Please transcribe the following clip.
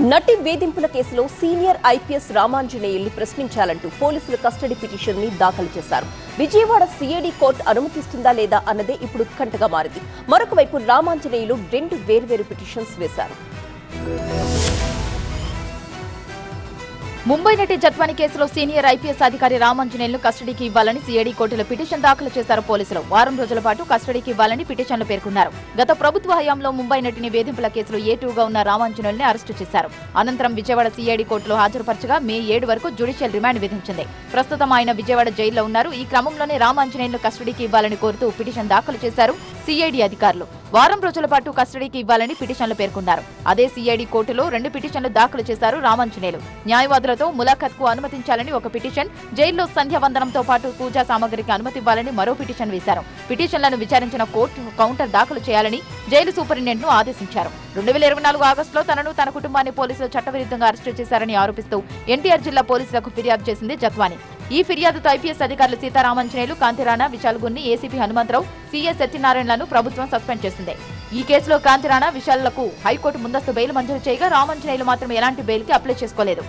నటి వేధింపుల కేసులో సీనియర్ ఐపీఎస్ రామాంజనేయుల్ని ప్రశ్నించాలంటూ పోలీసులు కస్టడీ పిటిషన్ ని దాఖలు చేశారు. విజయవాడ సిఐడి కోర్టు అనుమతిస్తుందా లేదా అన్నదే ఇప్పుడు ఉత్కంఠగా మారింది. మరొక వైపు రామాంజనేయులు 2 వేర్వేరు పిటిషన్స్ వేశారు. ముంబై నటి జత్వాని కేసులో సీనియర్ ఐపీఎస్ అధికారి రామాంజనేయులను కస్టడీకి ఇవ్వాలని సిఐడి కోర్టులో పిటిషన్ దాఖలు చేశారు పోలీసులు. వారం రోజుల పాటు కస్టడీకి ఇవ్వాలని పిటిషన్లు పేర్కొన్నారు. గత ప్రభుత్వ హయాంలో ముంబై నటిని వేధింపుల కేసులో A2గా ఉన్న రామాంజనేయుల్ని అరెస్టు చేశారు. అనంతరం విజయవాడ సిఐడి కోర్టులో హాజరుపరచగా మే 7 వరకు జ్యుడిషియల్ రిమాండ్ విధించింది. ప్రస్తుతం ఆయన విజయవాడ జైల్లో ఉన్నారు. ఈ క్రమంలోనే రామాంజనేయులను కస్టడీకి ఇవ్వాలని కోరుతూ పిటిషన్ దాఖలు చేశారు సిఐడి అధికారులు. వారం రోజుల పాటు కస్టడీకి ఇవ్వాలని పిటిషన్లు పేర్కొన్నారు. అదే సిఐడి కోర్టులో 2 పిటిషన్లు దాఖలు చేశారు రామాంజనేయులు. న్యాయవాదులతో ములాఖత్కు అనుమతించాలని ఒక పిటిషన్, జైల్లో సంధ్యావందనంతో పాటు పూజా సామగ్రికి అనుమతి ఇవ్వాలని మరో పిటిషన్ వేశారు. పిటిషన్లను విచారించిన కోర్టు కౌంటర్ దాఖలు చేయాలని జైలు సూపరింటెండెంట్ను ఆదేశించారు. 2024 ఆగస్టులో తనను తన కుటుంబాన్ని పోలీసులు చట్టవిరుద్ధంగా అరెస్టు చేశారని ఆరోపిస్తూ ఎన్టీఆర్ జిల్లా పోలీసులకు ఫిర్యాదు చేసింది జత్వాని. ఈ ఫిర్యాదుతో ఐపీఎస్ అధికారులు సీతారామాంజనేయులు, కాంతిరాణా, విశాల్గున్ని, ఏసీపీ హనుమంతరావు, సీఎస్ సత్యనారాయణలను ప్రభుత్వం సస్పెండ్ చేసింది. ఈ కేసులో కాంతిరాణా, విశాల్లకు హైకోర్టు ముందస్తు బెయిల్ మంజూరు చేయగా రామాంజనేయులు మాత్రం ఎలాంటి బెయిల్కి అప్లై చేసుకోలేదు.